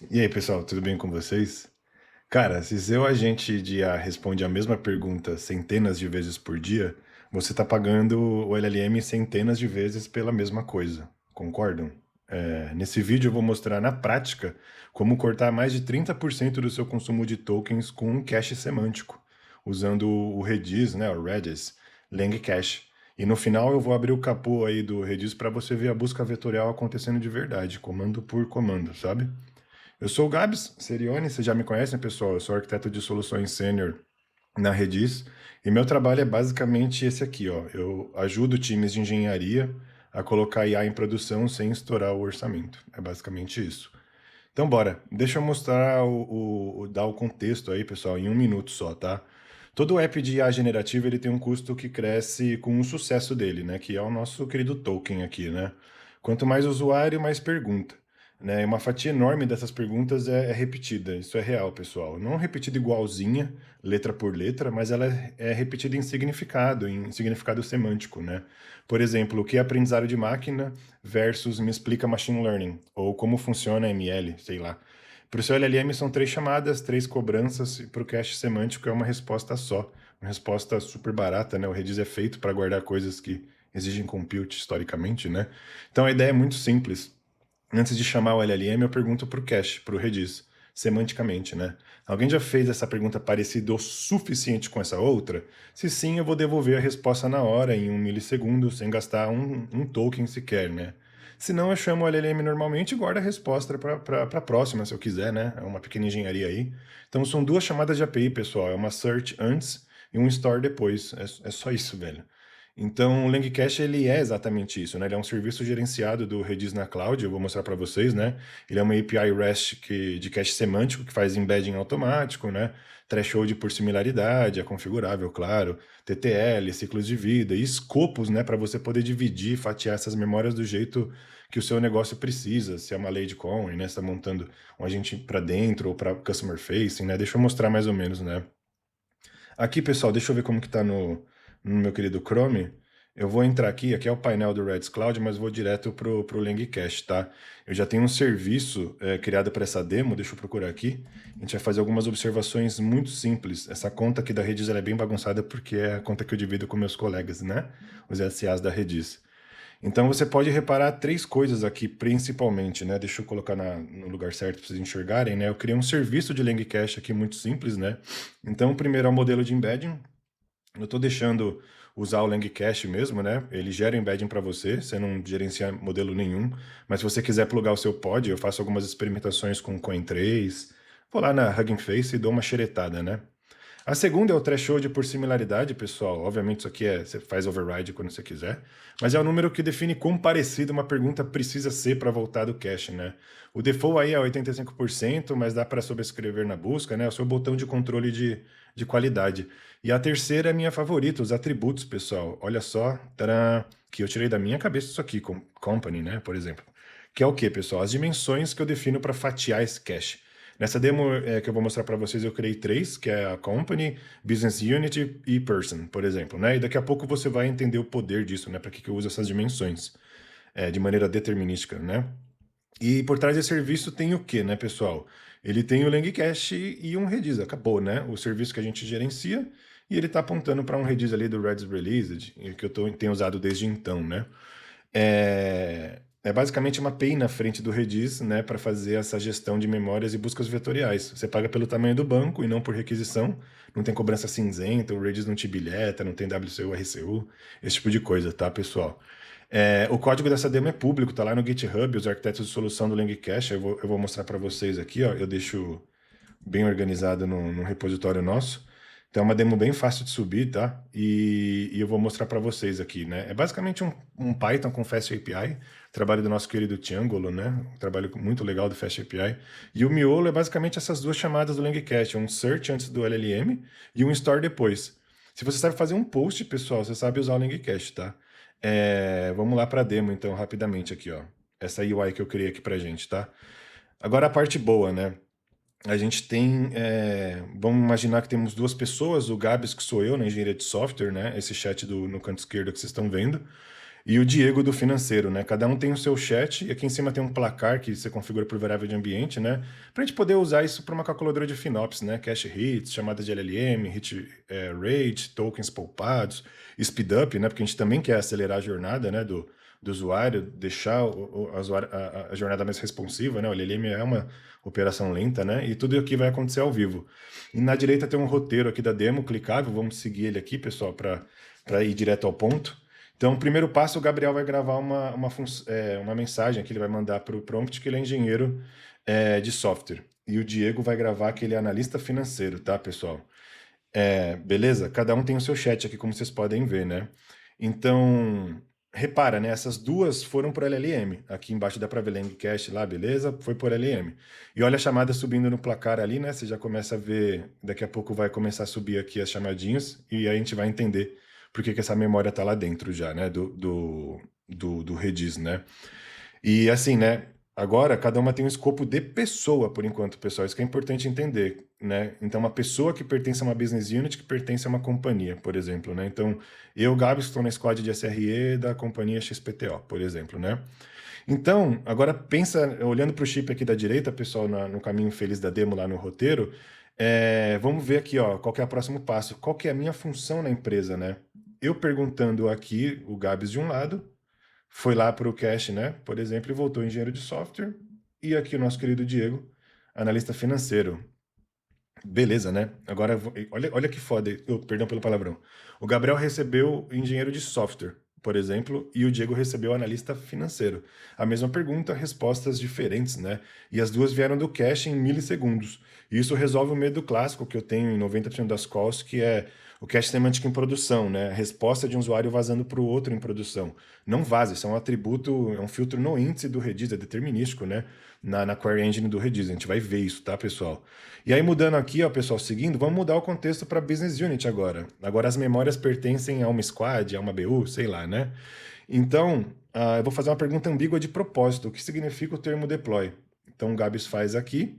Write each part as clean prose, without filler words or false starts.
E aí, pessoal, tudo bem com vocês? Cara, se seu agente de IA responde a mesma pergunta centenas de vezes por dia, você está pagando o LLM centenas de vezes pela mesma coisa. Concordam? Nesse vídeo eu vou mostrar na prática como cortar mais de 30% do seu consumo de tokens com um cache semântico, usando o Redis, né, o Redis, Langcache. E no final eu vou abrir o capô aí do Redis para você ver a busca vetorial acontecendo de verdade, comando por comando, sabe? Eu sou o Gabs Serioni, vocês já me conhecem, pessoal. Eu sou arquiteto de soluções sênior na Redis e meu trabalho é basicamente esse aqui, ó. Eu ajudo times de engenharia a colocar IA em produção sem estourar o orçamento. É basicamente isso. Então, bora. Deixa eu mostrar dar o contexto aí, pessoal, em um minuto só, tá? Todo app de IA generativa ele tem um custo que cresce com o sucesso dele, né? Que é o nosso querido token aqui, né? Quanto mais usuário, mais pergunta. Né? E uma fatia enorme dessas perguntas é repetida. Isso é real, pessoal. Não repetida igualzinha, letra por letra, mas ela é repetida em significado semântico, né? Por exemplo, o que é aprendizado de máquina versus me explica machine learning, ou como funciona ML, sei lá. Para o seu LLM são três chamadas, três cobranças, e para o cache semântico é uma resposta só. Uma resposta super barata, né? O Redis é feito para guardar coisas que exigem compute historicamente, né? Então a ideia é muito simples. Antes de chamar o LLM, eu pergunto para o cache, para o Redis, semanticamente, né? Alguém já fez essa pergunta parecida o suficiente com essa outra? Se sim, eu vou devolver a resposta na hora, em um milissegundo, sem gastar um token sequer, né? Se não, eu chamo o LLM normalmente e guardo a resposta para a próxima, se eu quiser, né? É uma pequena engenharia aí. Então são duas chamadas de API, pessoal. É uma search antes e um store depois. É só isso, velho. Então, o Langcache ele é exatamente isso, né? Ele é um serviço gerenciado do Redis na cloud, eu vou mostrar para vocês, né? Ele é uma API REST de cache semântico que faz embedding automático, né? Threshold por similaridade, é configurável, claro, TTL, ciclos de vida e escopos, né? Para você poder dividir, fatiar essas memórias do jeito que o seu negócio precisa. Se é uma Ladycoin, né? Você está montando um agente para dentro ou para customer facing, né? Deixa eu mostrar mais ou menos, né? Aqui, pessoal, deixa eu ver como que tá no meu querido Chrome. Eu vou entrar aqui é o painel do Redis Cloud, mas vou direto pro Langcache, tá? Eu já tenho um serviço criado para essa demo, deixa eu procurar aqui. A gente vai fazer algumas observações muito simples. Essa conta aqui da Redis ela é bem bagunçada porque é a conta que eu divido com meus colegas, né? Os SAs da Redis. Então você pode reparar três coisas aqui, principalmente, né? Deixa eu colocar no lugar certo para vocês enxergarem, né? Eu criei um serviço de Langcache aqui muito simples, né? Então, o primeiro é o modelo de embedding. Eu estou deixando usar o Langcache mesmo, né? Ele gera embedding para você não gerencia modelo nenhum. Mas se você quiser plugar o seu pod, eu faço algumas experimentações com Coin3. Vou lá na Hugging Face e dou uma xeretada, né? A segunda é o threshold por similaridade, pessoal. Obviamente, isso aqui você faz override quando você quiser, mas é o número que define quão parecida uma pergunta precisa ser para voltar do cache, né? O default aí é 85%, mas dá para sobrescrever na busca, né? É o seu botão de controle de qualidade. E a terceira é minha favorita, os atributos, pessoal. Olha só, tcharam, que eu tirei da minha cabeça isso aqui, com company, né? Por exemplo. Que é o que, pessoal? As dimensões que eu defino para fatiar esse cache. Nessa demo que eu vou mostrar para vocês, eu criei três, que é a Company, Business Unit e Person, por exemplo, né? E daqui a pouco você vai entender o poder disso, né? Para que eu uso essas dimensões de maneira determinística, né? E por trás desse serviço tem o quê, né, pessoal? Ele tem o Langcache e um Redis, acabou, né? O serviço que a gente gerencia e ele está apontando para um Redis ali do Redis Released, que tenho usado desde então, né? É basicamente uma API na frente do Redis, né, para fazer essa gestão de memórias e buscas vetoriais. Você paga pelo tamanho do banco e não por requisição. Não tem cobrança cinzenta, o Redis não te bilheta, não tem WCU, RCU, esse tipo de coisa, tá, pessoal? O código dessa demo é público, tá lá no GitHub, os arquitetos de solução do Langcache. Eu vou mostrar para vocês aqui, ó. Eu deixo bem organizado no repositório nosso. Então é uma demo bem fácil de subir, tá? E eu vou mostrar para vocês aqui, né? É basicamente um Python com Fast API, trabalho do nosso querido Tiangolo, né? Um trabalho muito legal do Fast API. E o miolo é basicamente essas duas chamadas do Langcache, um search antes do LLM e um store depois. Se você sabe fazer um post, pessoal, você sabe usar o Langcache, tá? Vamos lá para a demo, então, rapidamente aqui, ó. Essa UI que eu criei aqui pra gente, tá? Agora a parte boa, né? A gente tem, vamos imaginar que temos duas pessoas, o Gabs, que sou eu, na engenharia de software, né? Esse chat no canto esquerdo que vocês estão vendo. e o Diego do financeiro, né? Cada um tem o seu chat e aqui em cima tem um placar que você configura por variável de ambiente, né? Para a gente poder usar isso para uma calculadora de FinOps, né? Cache hits, chamada de LLM, hit rate, tokens poupados, speed up, né? Porque a gente também quer acelerar a jornada, né? Do usuário, deixar a jornada mais responsiva, né? O LLM é uma operação lenta, né? E tudo aqui vai acontecer ao vivo. E na direita tem um roteiro aqui da demo clicável, vamos seguir ele aqui, pessoal, para ir direto ao ponto. Então, o primeiro passo, o Gabriel vai gravar uma mensagem que ele vai mandar para o prompt, que ele é engenheiro de software. E o Diego vai gravar que ele é analista financeiro, tá, pessoal? Beleza? Cada um tem o seu chat aqui, como vocês podem ver, né? Então, repara, né? Essas duas foram por LLM. Aqui embaixo dá para ver Langcast lá, beleza? Foi por LLM. E olha a chamada subindo no placar ali, né? Você já começa a ver, daqui a pouco vai começar a subir aqui as chamadinhas, e aí a gente vai entender por que que essa memória tá lá dentro já, né? Do Redis, né? E assim, né? Agora, cada uma tem um escopo de pessoa, por enquanto, pessoal. Isso que é importante entender, né? Então, uma pessoa que pertence a uma business unit que pertence a uma companhia, por exemplo, né? Então, eu, Gabs, estou na squad de SRE da companhia XPTO, por exemplo, né? Então, agora pensa, olhando para o chip aqui da direita, pessoal, no caminho feliz da demo lá no roteiro, vamos ver aqui, ó, qual que é o próximo passo. Qual que é a minha função na empresa, né? Eu perguntando aqui, o Gabs de um lado, foi lá para o cache, né? Por exemplo, e voltou engenheiro de software. E aqui o nosso querido Diego, analista financeiro. Beleza, né? Agora, olha que foda. Perdão pelo palavrão. O Gabriel recebeu engenheiro de software, por exemplo, e o Diego recebeu analista financeiro. A mesma pergunta, respostas diferentes, né? E as duas vieram do cache em milissegundos. E isso resolve o medo clássico que eu tenho em 90% das calls, que é o cache semântico em produção, né? A resposta de um usuário vazando para o outro em produção. Não vaza, isso é um atributo, é um filtro no índice do Redis, é determinístico, né? Na Query Engine do Redis. A gente vai ver isso, tá, pessoal? E aí, mudando aqui, ó, pessoal, seguindo, vamos mudar o contexto para Business Unit agora. Agora as memórias pertencem a uma squad, a uma BU, sei lá, né? Então, eu vou fazer uma pergunta ambígua de propósito. O que significa o termo deploy? Então, o Gabs faz aqui,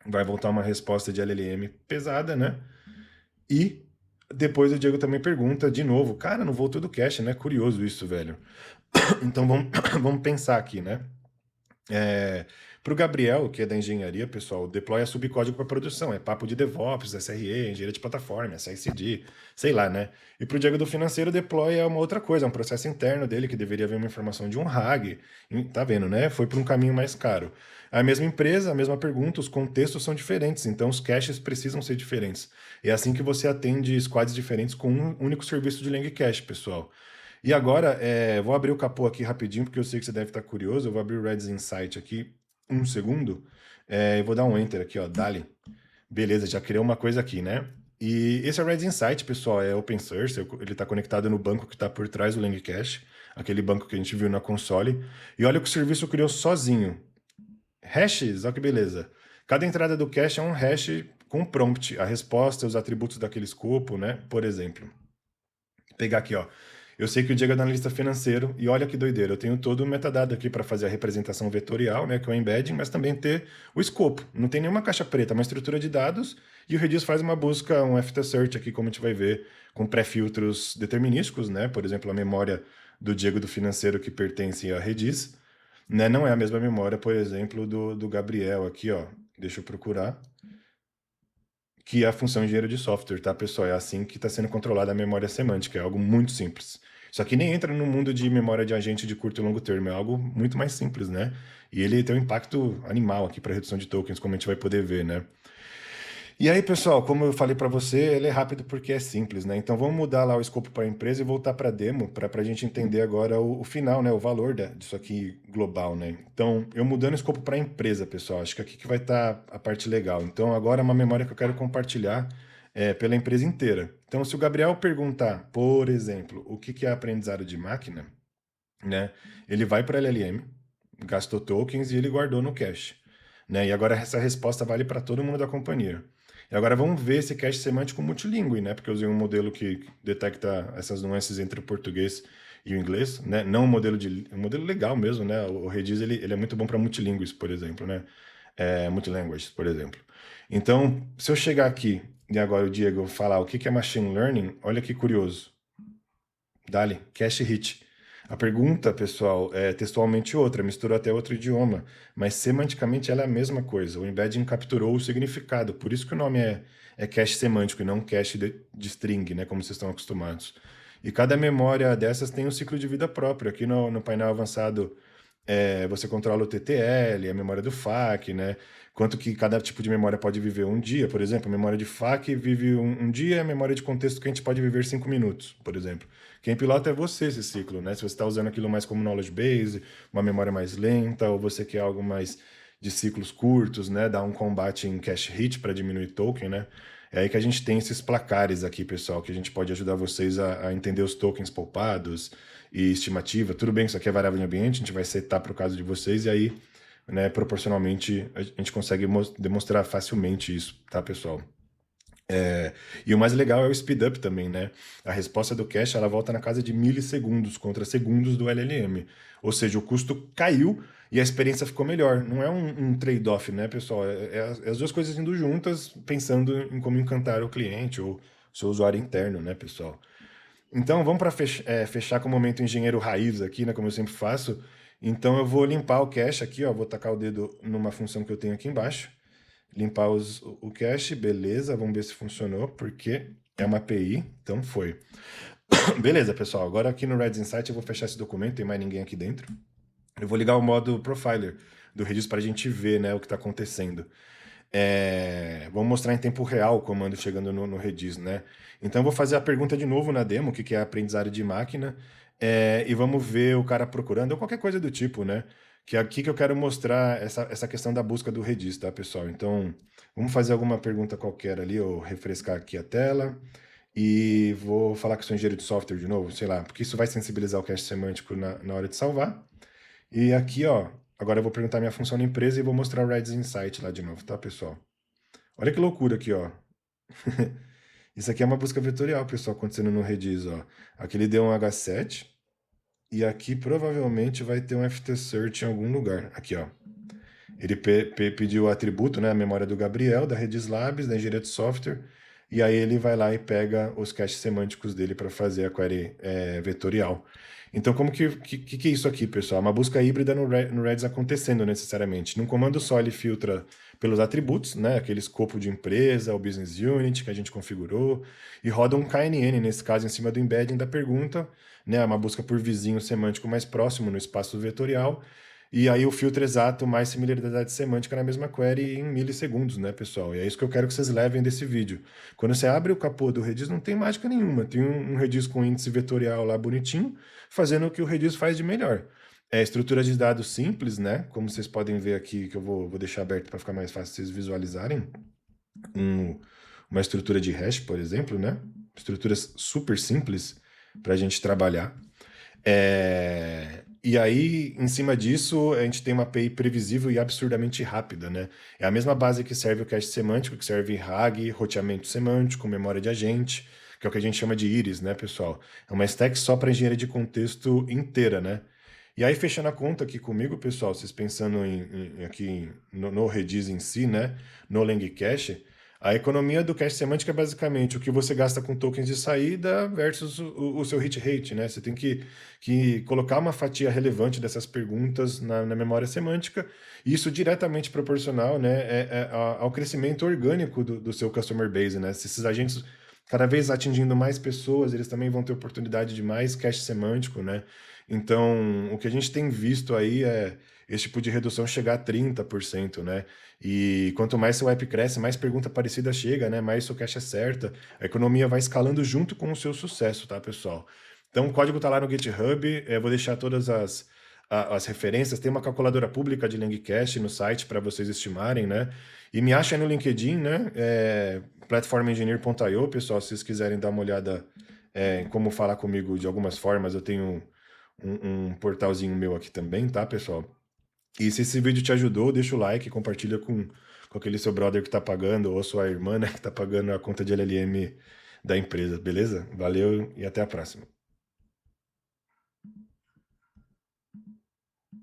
vai voltar uma resposta de LLM pesada, né? E depois o Diego também pergunta de novo. Cara, não voltou do cache, né? Curioso isso, velho. Então, vamos pensar aqui, né? Para o Gabriel, que é da engenharia, pessoal, deploy é subcódigo para produção, é papo de DevOps, SRE, engenharia de plataforma, CI/CD, sei lá, né? E para o Diego do financeiro, deploy é uma outra coisa, é um processo interno dele que deveria ver uma informação de um RAG, tá vendo, né? Foi por um caminho mais caro. A mesma empresa, a mesma pergunta, os contextos são diferentes, então os caches precisam ser diferentes. É assim que você atende squads diferentes com um único serviço de Langcache, pessoal. E agora, vou abrir o capô aqui rapidinho, porque eu sei que você deve estar curioso. Eu vou abrir o Redis Insight aqui, um segundo. Eu vou dar um Enter aqui, ó, Dali. Beleza, já criou uma coisa aqui, né? E esse é o Redis Insight, pessoal, é open source. Ele está conectado no banco que está por trás do Langcache, aquele banco que a gente viu na console. E olha o que o serviço criou sozinho. Hashes, olha que beleza. Cada entrada do cache é um hash com prompt, a resposta, os atributos daquele escopo, né? Por exemplo. Vou pegar aqui, ó. Eu sei que o Diego é analista financeiro e olha que doideira, eu tenho todo o metadado aqui para fazer a representação vetorial, né, que é o embedding, mas também ter o escopo. Não tem nenhuma caixa preta, é uma estrutura de dados e o Redis faz uma busca, um FT-search aqui, como a gente vai ver, com pré-filtros determinísticos, né? Por exemplo, a memória do Diego do financeiro que pertence a Redis, né? Não é a mesma memória, por exemplo, do Gabriel aqui, ó. Deixa eu procurar que é a função engenheiro de software, tá, pessoal? É assim que está sendo controlada a memória semântica, é algo muito simples. Isso aqui nem entra no mundo de memória de agente de curto e longo termo, é algo muito mais simples, né? E ele tem um impacto animal aqui para redução de tokens, como a gente vai poder ver, né? E aí, pessoal, como eu falei para você, ele é rápido porque é simples, né? Então vamos mudar lá o escopo para a empresa e voltar para a demo, para a gente entender agora o final, né? O valor disso aqui global, né? Então, eu mudando o escopo para a empresa, pessoal, acho que aqui que vai estar a parte legal. Então, agora é uma memória que eu quero compartilhar pela empresa inteira. Então, se o Gabriel perguntar, por exemplo, o que que é aprendizado de máquina, né? Ele vai para LLM, gastou tokens e ele guardou no cache, né? E agora essa resposta vale para todo mundo da companhia. E agora vamos ver esse cache semântico multilingüe, né? Porque eu usei um modelo que detecta essas nuances entre o português e o inglês, né? Não um modelo legal mesmo, né? O Redis ele é muito bom para multilíngues, por exemplo, né? Multilanguages, por exemplo. Então, se eu chegar aqui e agora o Diego falar o que que é machine learning, olha que curioso. Dali, cache hit. A pergunta, pessoal, é textualmente outra, misturou até outro idioma, mas semanticamente ela é a mesma coisa. O embedding capturou o significado, por isso que o nome é cache semântico e não cache de string, né, como vocês estão acostumados. E cada memória dessas tem um ciclo de vida próprio. Aqui no painel avançado, você controla o TTL, a memória do FAC, né? Quanto que cada tipo de memória pode viver um dia, por exemplo, a memória de FAC vive um dia, a memória de contexto que a gente pode viver 5 minutos, por exemplo. Quem pilota é você esse ciclo, né? Se você está usando aquilo mais como knowledge base, uma memória mais lenta, ou você quer algo mais de ciclos curtos, né? Dar um combate em cache hit para diminuir token, né? É aí que a gente tem esses placares aqui, pessoal, que a gente pode ajudar vocês a entender os tokens poupados e estimativa. Tudo bem que isso aqui é variável de ambiente, a gente vai setar para o caso de vocês e aí, né, proporcionalmente, a gente consegue demonstrar facilmente isso, tá, pessoal? E o mais legal é o speed up também, né? A resposta do cache ela volta na casa de milissegundos contra segundos do LLM. Ou seja, o custo caiu e a experiência ficou melhor. Não é um trade-off, né, pessoal? É as duas coisas indo juntas, pensando em como encantar o cliente ou seu usuário interno, né, pessoal? Então, vamos para fechar com o momento engenheiro raiz aqui, né, como eu sempre faço. Então, eu vou limpar o cache aqui, ó, vou tacar o dedo numa função que eu tenho aqui embaixo. Limpar o cache, beleza, vamos ver se funcionou, porque é uma API, então foi. Beleza, pessoal, agora aqui no Redis Insight eu vou fechar esse documento, tem mais ninguém aqui dentro. Eu vou ligar o modo Profiler do Redis para a gente ver, né, o que está acontecendo. Vamos mostrar em tempo real o comando chegando no Redis, né? Então eu vou fazer a pergunta de novo na demo, o que é aprendizado de máquina, e vamos ver o cara procurando, ou qualquer coisa do tipo, né? Que é aqui que eu quero mostrar essa questão da busca do Redis, tá, pessoal? Então, vamos fazer alguma pergunta qualquer ali, ou refrescar aqui a tela, e vou falar que sou engenheiro de software de novo, sei lá, porque isso vai sensibilizar o cache semântico na hora de salvar. E aqui, ó, agora eu vou perguntar minha função na empresa e vou mostrar o Redis Insight lá de novo, tá, pessoal? Olha que loucura aqui, ó. Isso aqui é uma busca vetorial, pessoal, acontecendo no Redis, ó. Aqui ele deu um H7 e aqui provavelmente vai ter um FT Search em algum lugar. Aqui, ó. Ele pediu o atributo, né, a memória do Gabriel, da Redis Labs, da engenharia de software, e aí ele vai lá e pega os caches semânticos dele para fazer a query vetorial. Então, como que é isso aqui, pessoal? Uma busca híbrida no Redis acontecendo necessariamente. Num comando só ele filtra pelos atributos, né, aquele escopo de empresa, o business unit que a gente configurou, e roda um KNN, nesse caso, em cima do embedding da pergunta, né, uma busca por vizinho semântico mais próximo no espaço vetorial, e aí o filtro exato mais similaridade semântica na mesma query em milissegundos, né, pessoal? E é isso que eu quero que vocês levem desse vídeo. Quando você abre o capô do Redis, não tem mágica nenhuma. Tem um Redis com índice vetorial lá bonitinho, fazendo o que o Redis faz de melhor. É estrutura de dados simples, né? Como vocês podem ver aqui, que eu vou deixar aberto para ficar mais fácil vocês visualizarem. Uma estrutura de hash, por exemplo, né? Estruturas super simples para a gente trabalhar. E aí, em cima disso, a gente tem uma API previsível e absurdamente rápida, né? É a mesma base que serve o cache semântico, que serve RAG, roteamento semântico, memória de agente, que é o que a gente chama de Iris, né, pessoal? É uma stack só para engenharia de contexto inteira, né? E aí, fechando a conta aqui comigo, pessoal, vocês pensando aqui no Redis em si, né? No Langcache, a economia do cache semântico é basicamente o que você gasta com tokens de saída versus o seu hit rate, né? Você tem que colocar uma fatia relevante dessas perguntas na memória semântica, e isso diretamente proporcional, né, ao crescimento orgânico do seu customer base, né? Se esses agentes cada vez atingindo mais pessoas, eles também vão ter oportunidade de mais cache semântico, né? Então, o que a gente tem visto aí é esse tipo de redução chegar a 30%, né? E quanto mais seu app cresce, mais pergunta parecida chega, né? Mais seu cache acerta. A economia vai escalando junto com o seu sucesso, tá, pessoal? Então, o código tá lá no GitHub. Eu vou deixar todas as referências. Tem uma calculadora pública de Langcache no site para vocês estimarem, né? E me acha aí no LinkedIn, né? Platformengineer.io, pessoal, se vocês quiserem dar uma olhada em como falar comigo de algumas formas, eu tenho um portalzinho meu aqui também, tá, pessoal? E se esse vídeo te ajudou, deixa o like, compartilha com aquele seu brother que tá pagando, ou sua irmã, né, que tá pagando a conta de LLM da empresa, beleza? Valeu e até a próxima.